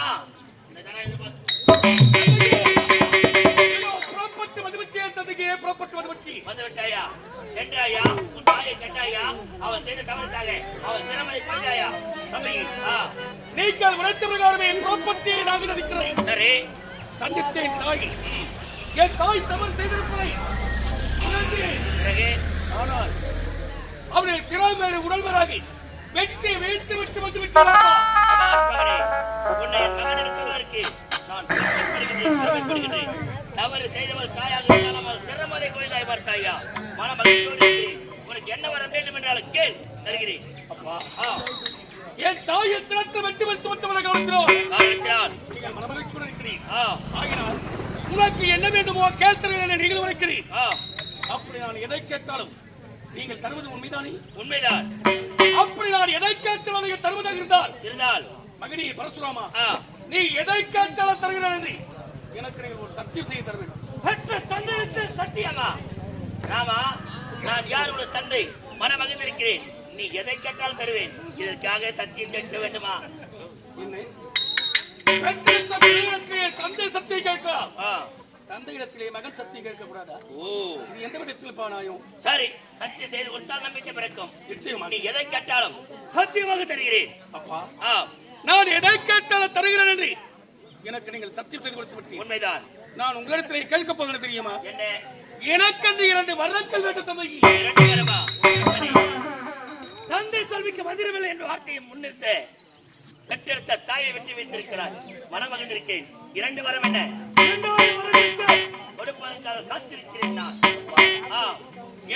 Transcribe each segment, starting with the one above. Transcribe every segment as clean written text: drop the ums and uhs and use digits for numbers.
ஆமா வந்துவிட்டாயா சென்றாயா உன் தாயை கண்டாயா அவன் செய்த தவறுக்காக அவன் திறமையை கொண்டாயா நீங்கள் உழைத்த பிரகாரமே என் புறப்பத்தியை நான் விதிக்கிறேன். சரி சந்தித்தேன் தாய் என் தாய் தவறு செய்திருப்பதை ஆனால் அவர்கள் திறமை உடல்வராகி வெற்றி வைத்து விட்டு வந்து விட்டார். உன்னை என் மகனிடத்திற்கு நான் பெருமைப்படுகின்றேன். தவறு செய்தவர் தாயாக இருந்தாலும் அவர் திறமதை கோயிலாய் பார்த்தாயா மனமகிழ்ச்சியோடு உனக்கு என்ன வர வேண்டும் என்றாலும் கேள் தருகிறேன். அப்பா என் தாயை திறத்து வெட்டி வைத்து விட்டவரை கவனிக்கிறோம். நீங்கள் மனமகிழ்ச்சியோடு இருக்கிறீர். ஆகினால் உனக்கு என்ன வேண்டுமோ கேட்கிறேன் நீங்கள் உரைக்கிறீர். அப்படி நான் எதை கேட்டாலும் நீங்கள் தருவது உண்மைதானே? உண்மைதான். அப்படி நான் எதை கேட்டாலும் நீங்கள் தருவதாக இருந்தால் மகனே பரசுராமா நீ எதை கேட்டாலும் தருகிறேன் என்று எனக்கு நீங்கள் ஒரு சத்தியம் செய்ய தர வேண்டும். பெற்ற தந்தை சத்தியமா? ராமா நான் யாரோட தந்தை மனமகிழ்ந்திருக்கிறேன். நீ எதை கேட்டாலும் தருவேன். இதற்காக சத்தியம் கேட்க வேண்டுமா? தந்தை சத்தியம் கேட்கலாம். தந்தையிடத்திலே மகன் சத்தியம் கேட்க கூடாதா? இது எந்த விதத்தில் பானாயும் சரி சத்தியம் செய்து கொடுத்தால் நம்பிக்கை பிறக்கும். நிச்சயமா நீ எதை கேட்டாலும் சத்தியமாக தருகிறேன். அப்பா நான் எதை கேட்டாலும் தருகிறேன் என்று எனக்கு நீங்கள் சத்தியம் செய்து கொடுத்து விட்டீர்கள். உண்மைதான். நான் உங்களிடத்திலே கேட்க போகிறது தெரியுமா? என்ன? எனக்கு அந்த 2 வரங்கள் வேண்டும் தந்தை. 2 வரமா? தந்தை தோல்விக்கு மந்திரமில்லை என்ற வார்த்தையை முன்னிறுத்த பெற்றெடுத்த தாயை வெற்றி வைத்திருக்கிறார். மனமகிழ்ந்திருக்கேன். 2 வரம் என்ன? 2வது வரம் கொடுப்பதற்காக காத்திருக்கிறேன் நான்.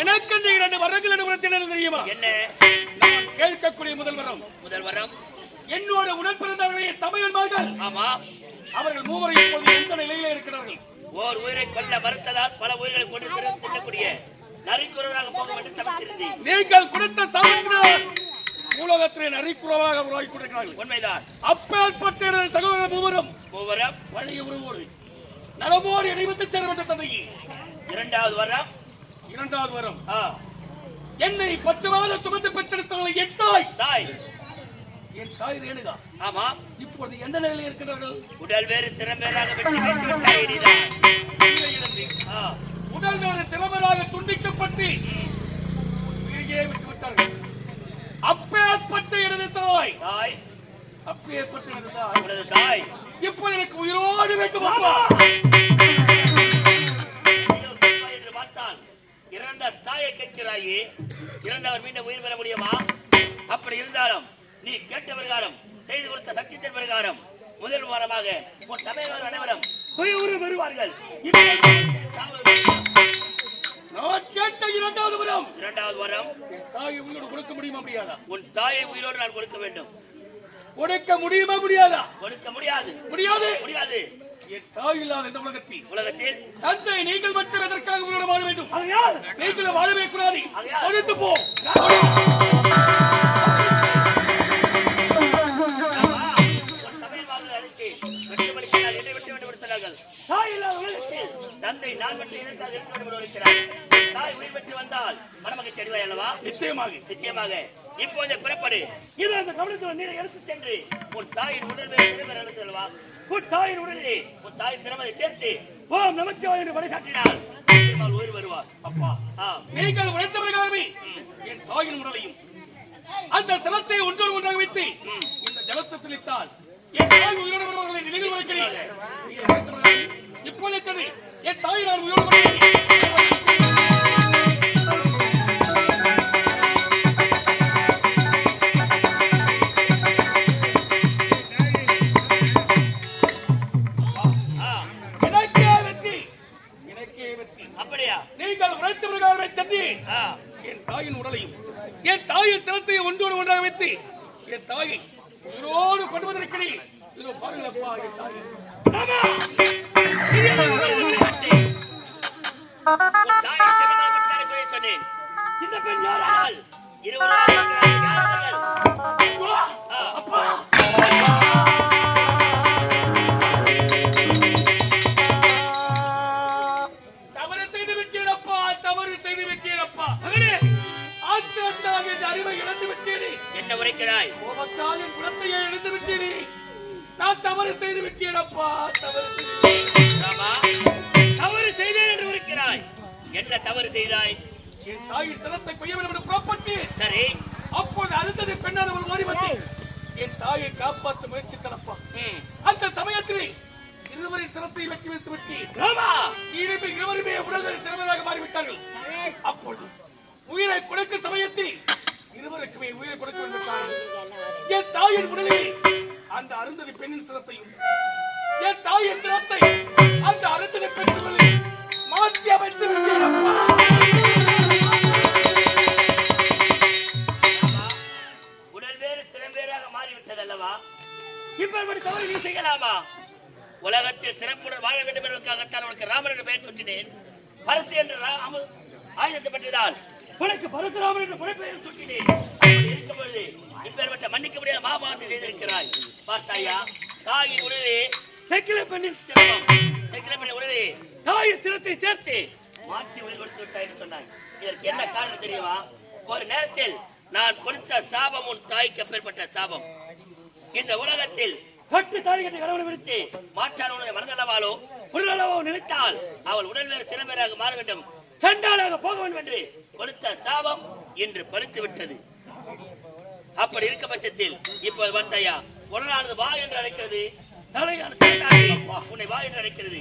எனக்கு அந்த 2 வரங்கள் என்ன தெரியுமா? என்ன? நான் கேட்கக்கூடிய முதல் வரம் என்னோட உடன்பிறந்தவர்களே தமிழ் மகள். ஆமா அவர்கள் மூவரும் இப்போது எந்த நிலையில இருக்கிறார்கள்? ஓர் உயிரை கொல்ல மறுத்ததால் பல உயிர்களை கொண்டு திட்டக்கூடிய நரிக்குறவராக போகும் என்று சமைத்திருந்தேன். நீங்கள் கொடுத்த சமத்தினால் உலகத்திலே நரிக்குறவாக உருவாக்கி கொண்டிருக்கிறார்கள். உண்மைதான். அப்பேற்பட்ட சகோதரர் மூவரும் வழிய உருவோடு நலமோடு இணைந்து சேர வேண்டும் தந்தையே. 2வது வரம் என்னை 10 மாதம் சுமந்து பெற்றெடுத்தவர்கள் என் தாய் என் தாய் ரேணுகா. ஆமா இப்போது எந்த நிலையில் இருக்கிறார்கள்? உடல் வேறு திறமையாக வெட்டி வைத்து விட்டாய். உடல் வேறு திறமையாக துண்டிக்கப்பட்டு உயிரையே விட்டு விட்டார்கள். அப்பேற்பட்ட எனது தாய் அப்பேற்பட்ட எனது தாய் இப்போ எனக்கு உயிரோடு வேண்டும். என்று பார்த்தால் இறந்த தாயை கேட்கிறாயே, இறந்தவர் மீண்டும் உயிர் பெற முடியுமா? அப்படி இருந்தாலும் நீ கேட்ட பிரகாரம் செய்து கொடுத்த சத்தியத்தின் பிரகாரம் முதல் வாரமாக உன் தமிழர்கள் அனைவரும் உயிர் பெறுவார்கள். நான் கேட்ட 2வது வரம் தாயை உயிரோடு கொடுக்க முடியுமா முடியாதா? உன் தாயை உயிரோடு நான் கொடுக்க வேண்டும். கொடுக்க முடியுமா முடியாதா? கொடுக்க முடியாது. முடியாது. என் தாய் இல்லாத இந்த உலகத்தில் தந்தை நீங்கள் மட்டும் எதற்காக உயிரோடு வாழ வேண்டும்? நீங்கள் வாழவே கூடாது. கொடுத்து போ. தந்தை நான் மட்டும் இதற்காக இருக்கிறார். தாய் உயிர் பெற்று வந்தால் மனமகிழ்ச்சி அடைவாய் அல்லவா? நிச்சயமாக. இப்போது புறப்படு. இது அந்த கவனத்தில் நீரை எடுத்து சென்று உன் தாயின் உடல் அல்லவா? உன் தாயின் உடலிலே உன் தாயின் சிரமத்தை சேர்த்து ஓம் நமச்சிவாய என்று படைசாற்றினால் உயிர் வருவார். அப்பா நீங்கள் உழைத்த பிரகாரமே என் தாயின் உடலையும் அந்த ஜலத்தை ஒன்றோடு ஒன்றாக வைத்து இந்த ஜலத்தை செலுத்தால் என் தாய் உயிரோடு வருவர்களை நினைவில் வைக்கிறீர்கள். இப்போதே சரி என் தாய் நான் உயிரோடு அப்படியா? நீங்கள் உழைத்த பிரகாரமே சென்று என் தாயின் உடலையும் என் தாயின் தினத்தையும் ஒன்றோடு ஒன்றாக வைத்து என் தாயை உயிரோடு கொண்டு வந்திருக்கிறேன். இதோ பாருங்களப்பா என் தாயை. சொன்னேன். இந்த பெண் யாரால் இருவரால் அறிவை இழந்து விட்டேனே. என்ன உரைக்கிறாய்? கோபத்தால் என் குலத்தையே இழந்து விட்டேனே. நான் தவறு செய்து விட்டேனப்பா, தவறு ராமா, தவறு செய்தேன் என்று இருக்கிறாய். என்ன தவறு செய்தாய்? என் தாயின் சிரத்தை கொய்ய வேண்டும் என்று புறப்பட்டேன். சரி. அப்போது அடுத்தது பெண்ணானவள் ஓடி வந்து என் தாயை காப்பாற்ற முயற்சித்தனப்பா. அந்த சமயத்திலே இருவரின் சிரத்தை வெட்டி வைத்து விட்டேன். ராமா, இருவருமே உடல்கள் சிறந்ததாக மாறிவிட்டார்கள். அப்பொழுது உயிரை கொடுக்கும் சமயத்தில் இருவருக்குமே உயிரை கொடுக்க வேண்டும். என் தாயின் உடலில் அந்த அருந்ததி பெண்ணின் சிரத்தையும் என் தாயின் சிரத்தை அந்த அருந்ததி பெண் உடலில் மாற்றி அமைத்து விட்டேன். உடல் வேறு சிரம் வேறாக மாறிவிட்டது அல்லவா? இப்படி தவறு நீ செய்யலாமா? உலகத்தில் சிறப்புடன் வாழ வேண்டும் என்பதற்காகத்தான் உனக்கு ராமன் என்று பெயர் சுட்டினேன். பரசு என்ற ஆயுதத்தை பற்றிதான் உனக்கு பரசுராமன் என்ற பெயர் சுட்டினேன். அப்படி இருக்கும் பொழுது இப்பேற்பட்ட மன்னிக்க முடியாத மாபாசை செய்திருக்கிறாய். பார்த்தாயா, தாயின் உடனே செக்கில பெண்ணின் சிரமம், செக்கில பெண்ணின் உடனே தாயின் சிரத்தை சேர்த்து மாற்றி உயிர் கொடுத்து விட்டாய் என்று சொன்னாய். இதற்கு என்ன காரணம் தெரியுமா? ஒரு நேரத்தில் நான் கொடுத்த சாபம் உன் தாய்க்கு அப்பேற்பட்ட சாபம். இந்த உலகத்தில் கட்டு தாலி கட்டி கடவுளை விடுத்து மாற்றான உன்னை மனதளவாலோ உடலளவோ நினைத்தால் அவள் உடல் வேறு சில பேராக மாற வேண்டும், சண்டாளாக போக வேண்டும் என்று கொடுத்த சாபம் இன்று பலித்து விட்டது. அப்படி இருக்க பட்சத்தில் இப்போது பார்த்தாயா, உடலானது வா என்று அழைக்கிறது, தலையான உன்னை வா என்று அழைக்கிறது.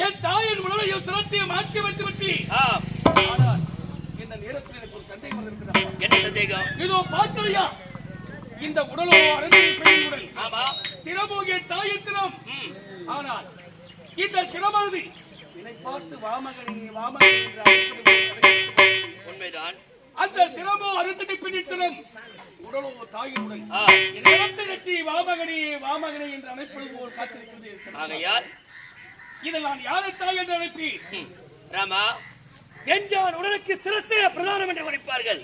என் தாயின் உடலையும் சிரத்தையை மாற்றி வைத்து விட்டு ஆனால் இந்த நேரத்தில் எனக்கு ஒரு சந்தேகம் இருக்கிறது. என்ன சந்தேகம்? இதோ பார்த்தலையா, இந்த உடலோ அருந்ததி பெண்ணின் உடல். ஆமா. சிரமோ என் தாயின் சிரம். ஆனால் இந்த சிரமானது என்னை பார்த்து வாமகனே வாமகனே என்று அழைக்கிறது. உண்மைதான். அந்த சிரமோ அருந்ததி பெண்ணின் சிரம், உடலோ தாயின் உடல். இடத்தை கட்டி வாமகனே வாமகனே என்று அழைப்பது போல் காத்திருக்கிறது. ஆகையால் இதை நான் யாரை தாய் என்று அழைப்பேன்? ராமா, என்றான் உடலுக்கு சிரசே பிரதானம் என்று குறிப்பார்கள்.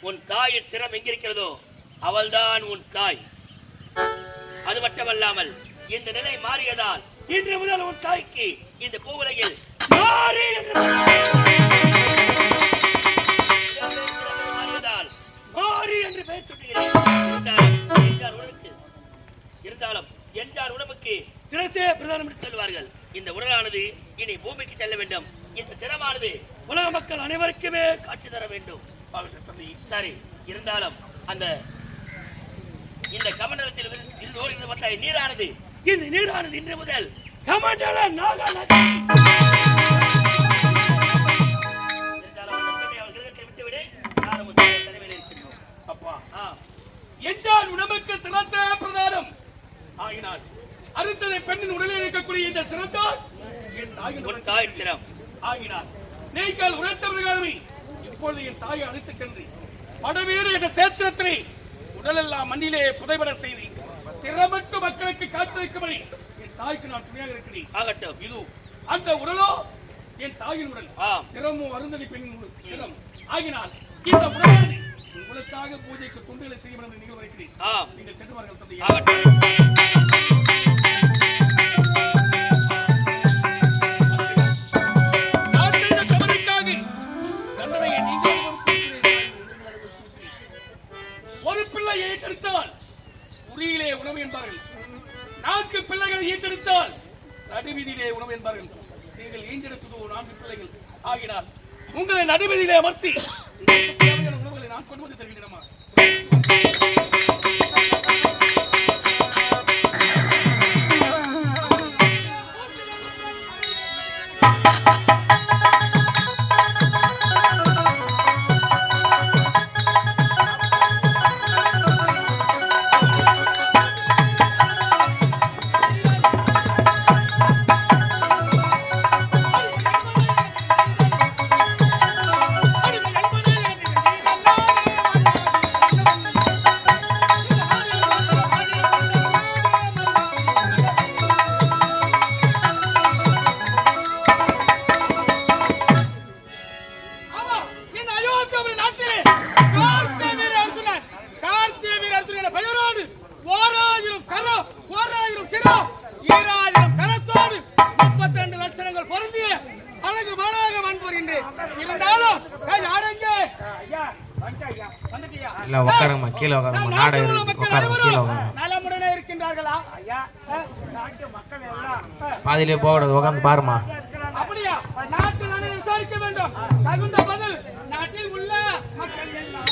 உன் தாயின் சிரம் எங்கிருக்கிறதோ அவள்தான் உன் தாய். அது மட்டுமல்லாமல் இந்த நிலை மாறியதால் இன்று முதல் உன் தாய்க்கு இந்த பூவுலகில் மாறி என்று மாறி என்று பெயர் சுட்டுகிறேன். இருந்தாலும் என்றால் உடம்புக்கு சிரசே பிரதானம் என்று சொல்வார்கள். இந்த உடலானது இனி பூமிக்கு செல்ல வேண்டும். இந்த சிரமானது உலக மக்கள் அனைவருக்குமே காட்சி தர வேண்டும். சரி, இருந்தாலும் அந்த இந்த கமண்டலத்தில் இருந்து ஓடுகிறது பார்த்தாய், நீரானது இந்த நீரானது இன்று முதல் கமண்டல விட்டுவிடு. அப்பா, என்றால் உடம்புக்கு சிரசே பிரதானம் ஆகினார். அருந்ததி பெண்ணின் உடலில் இருக்கக்கூடிய இந்த சிரத்தால் என் தாயின் சிரம் ஆகினார். நீங்கள் உரைத்த பிரகாரமே இப்பொழுது என் தாயை அழைத்துச் சென்று படவேடு என்ற சேத்திரத்திலே உடலெல்லாம் மண்ணிலே புதைபட செய்து சிரமற்ற மக்களுக்கு காத்திருக்கும்படி என் தாய்க்கு நான் துணையாக இருக்கிறேன். ஆகட்டும். இது அந்த உடலோ என் தாயின் உடல், சிரமோ அருந்ததி பெண்ணின் உடல் சிரம் ஆகினால் இந்த உடலானது உங்களுக்காக பூஜைக்கு துண்டுகளை செய்யும் என்று நீங்கள் வைக்கிறேன். நீங்கள் சென்றுவார்கள் தந்தையா. நான் செய்த தவறுக்காக தண்டனையை நீங்கள் ஒரு பிள்ளையை ஈட்டெடுத்தால் உரியிலே உணவு என்பார்கள், 4 பிள்ளைகளை ஈட்டெடுத்தால் நடுவீதியிலே உணவு என்பார்கள். நீங்கள் ஈண்டெடுத்ததோ 4 பிள்ளைகள் ஆகினால் உங்களை நடுவீதியிலே அமர்த்தி உணவுகளை நான் கொண்டு வந்து தருகிறேன். இல்ல உட்காருங்க, கீழே உட்காருங்க, நாடகம் உட்காருங்க, கீழே உட்காருங்க. நலமுடனே இருக்கின்றார்கள். ஐயா நாட்டு மக்கள் எல்லாம் பாதியிலே போகக்கூடாது, உட்காந்து பாருமா. அப்படியா? நாட்டில் நான் விசாரிக்க வேண்டும். தகுந்த பதில் நாட்டில் உள்ள மக்கள் எல்லாம்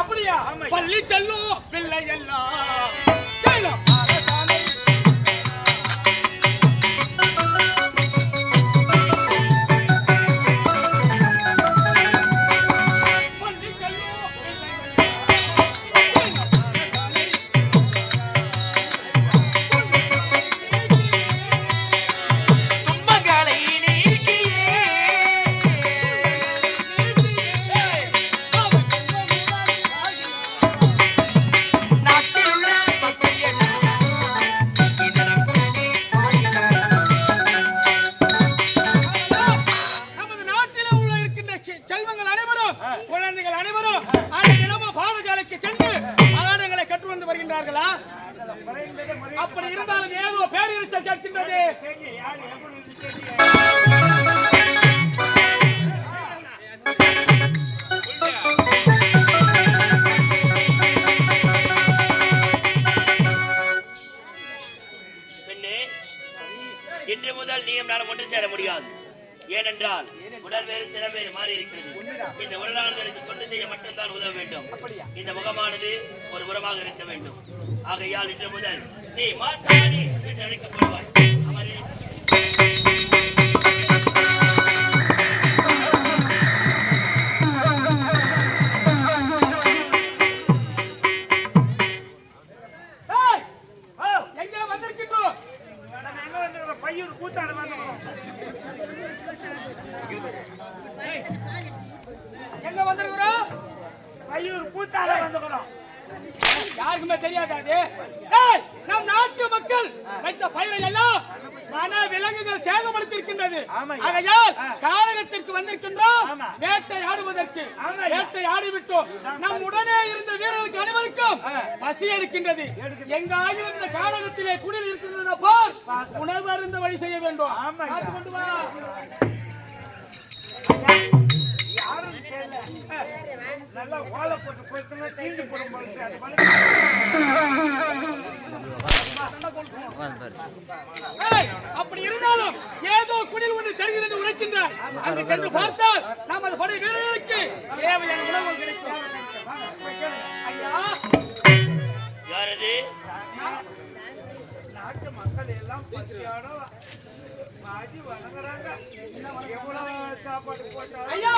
அப்படியா? பள்ளி செல்லும் பிள்ளை எல்லாம் அப்படி இருந்தாலும் ஏதோ பேரிச்சல் கேட்கின்றது. பெண்ணே, இன்று முதல் நீயும் நானும் ஒன்று சேர முடியாது. ஏனென்றால் உடல் வேறு திறம் வேறு மாறி இருக்கிறது. இந்த உடலானது எனக்கு தொண்டு செய்ய மட்டும்தான் உதவ வேண்டும். இந்த முகமானது ஒரு உரமாக இருக்க வேண்டும். ஆகையால் இன்று முதல் நீ மாத்தாடி என்று அழைக்கப்படுவாய். அமரே. யாருக்குமே தெரியாதே. நம் நாட்டு மக்கள் வைத்த பயிரை எல்லாம் வன விலங்குகள் சேதப்படுத்திருக்கின்றது. ஆகையால் கானகத்திற்கு வந்திருக்கின்றோம் வேட்டையாடுவதற்கு. வேட்டையாடிவிட்டோம். நம் உடனே இருந்த வீரர்களுக்கு அனைவருக்கும் பசி எடுக்கின்றது. எங்காகிலும் இந்த கானகத்திலே குடில் இருக்கின்றத போல் உணவு அருந்த வழி செய்ய வேண்டும். கொண்டு வா. நல்லா ஓலை போட்டு போயிட்டு தீண்டு போடும் அப்படி இருந்தாலும் ஏதோ குடில் ஒன்று தருகிறது உரைக்கின்றார். அங்கு சென்று பார்த்தால் நமது படை வீரர்களுக்கு தேவையான உணவு கிடைக்கும். ஐயா, யாரது? நாட்டு மக்கள் எல்லாம் பசியோட பாதி வணங்குறாங்க. எவ்வளவு சாப்பாடு போட்டாலும் ஐயா,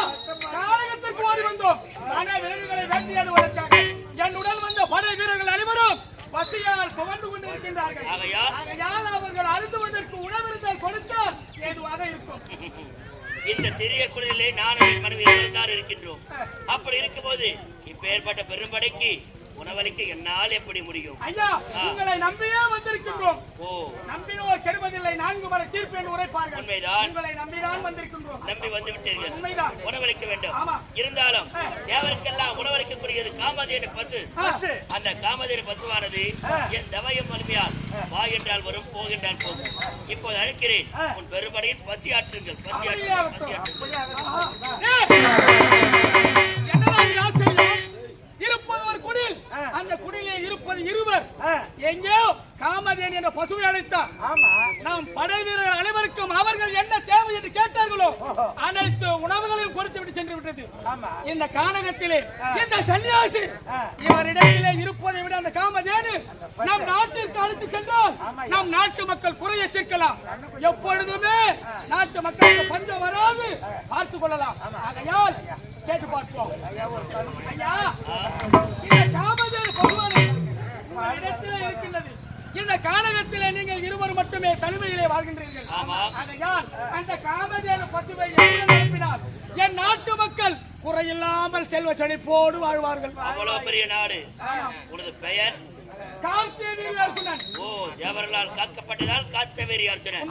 கானகத்திற்கு ஓடி வந்தோம். வன விலங்குகளை வேட்டையாடுவதற்காக என் உடல் வந்த படை வீரர்கள் அனைவரும் பசியால் துவண்டு கொண்டிருக்கின்றார்கள். ஆகையால் அவர்கள் அருந்துவதற்கு உணவிருந்தால் கொடுத்தால் ஏதுவாக இருக்கும். இந்த சிறிய குடிலே நானும் என் மனைவி தான் இருக்கின்றோம். அப்படி இருக்கும்போது இப்பேற்பட்ட பெரும்படைக்கு உணவளிக்க என்னால் எப்படி முடியும்? ஐயா, உங்களை நம்பியே வந்திருக்கின்றோம். நம்பினோர் கெடுவதில்லை, 4 முறை தீர்ப்பு என்று உரைப்பார்கள். உண்மைதான். உங்களை நம்பிதான் வந்திருக்கின்றோம். நம்பி வந்து விட்டீர்கள். உண்மைதான். உணவளிக்க வேண்டும். இருந்தாலும் தேவருக்கெல்லாம் உணவளிக்கக்கூடியது காமதேனு பசு. அந்த காமதேனு பசுவானது என் தவயம் வலிமையால் வா என்றால் வரும், போகின்றால் போகும். இப்போது அழைக்கிறேன், உன் பெரும்படையில் பசி ஆற்றுங்கள். பசி இருப்பது ஒரு குடில். அந்த குடிலே இருப்பது இப்போது இருவர் எங்கேயோ காமதேனு என்ற பசுவை அழைத்தார். ஆமா. நாம் படை வீரர் அனைவருக்கும் அவர்கள் என்ன தேவை என்று கேட்டார்களோ அனைத்து உணவுகளையும் கொடுத்து விட்டு சென்று விட்டது. ஆமா. இந்த கானகத்திலே இந்த சன்னியாசி இவரிடத்திலே இருப்பதை விட அந்த காமதேனு நம் நாட்டிற்கு அழைத்து சென்றால் நம் நாட்டு மக்கள் குறையை தீர்க்கலாம். எப்பொழுதுமே நாட்டு மக்களுக்கு பஞ்சம் வராது பார்த்துக் கொள்ளலாம். ஆகையால் கேட்டு பார்ப்போம். ஐயா, இந்த காமதேனு பகவான் இடத்திலே இருக்கின்றது. இந்த கானகத்திலே நீங்கள் இருவர் மட்டுமே தனிமையிலே வாழ்கின்றீர்கள். ஆகையால் அந்த காமதேனு பசுவை அனுப்பினால் என் நாட்டு மக்கள் குறையில்லாமல் செல்வ செழிப்போடு வாழ்வார்கள். அவ்வளவு பெரிய நாடு. உனது பெயர் கார்த்திகேய அர்ஜுனன். ஓ, தேவர்களால் காக்கப்பட்டதால் காத்தவேரி அர்ஜுனன்.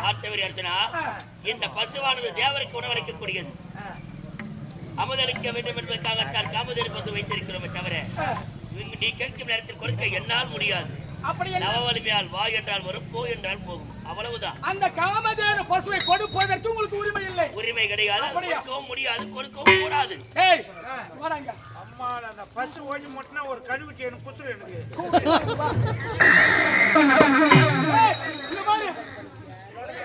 காத்தவேரி அர்ஜுனா, இந்த பசுவானது தேவருக்கு உணவளிக்கக்கூடியது. அமுதளிக்க வேண்டும் என்பதற்காகத்தான் காமதேனு பசு வைத்திருக்கிறோமே தவிர நீ கேட்கும் நேரத்தில் கொடுக்க என்னால் முடியாது. நவவலிமையால் வா என்றால் வரும், போ என்றால் போகும், அவ்வளவுதான். அந்த காமதேனு பசுவை கொடுப்பதற்கு உங்களுக்கு உரிமை இல்லை. உரிமை கிடையாது, கொடுக்கவும் முடியாது, கொடுக்கவும் கூடாது. ஏய், வாங்க. அம்மா, அந்த பஸ் ஓடி முட்டினா ஒரு கழுவிட்டு எனக்கு குத்துரு எனக்கு.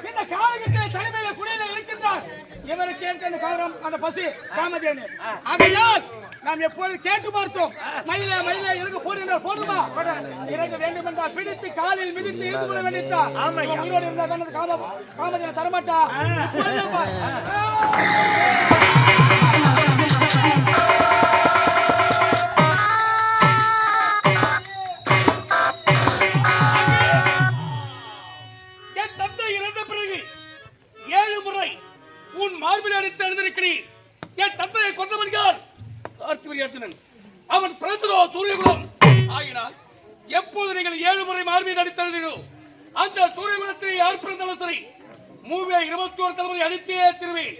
இந்த காலகட்டத்திலே தலைமையில குடியில இருக்கின்றார். இவருக்கு ஏற்ற காரணம் அந்த பசு காமதேனு. ஆகையால் நாம் எப்போது கேட்டு பார்த்தோம். மயிலே மயிலே இறங்க போடுங்கள், போடுமா? இறங்க வேண்டும் என்றால் பிடித்து காலில் மிதித்து இருந்து கொள்ள வேண்டியதான். உயிரோடு இருந்தால் தான் காமதேனு தரமாட்டா. என் தந்தை இறந்த பிறகு 7 முறை உன் மார்பில் அடித்து எழுந்திருக்கிறீர். என் தந்தையை கொண்டவன் யார்? கார்த்திகேய அர்ஜுனன். அவன் பிறந்ததோ சூரியகுலம் ஆகினால் எப்போது நீங்கள் 7 முறை மார்பில் அடித்து எழுதினோ அந்த சூரியகுலத்தில் யார் பிறந்தாலும் சரி 21 தலைமுறை அடித்தே திருவேன்.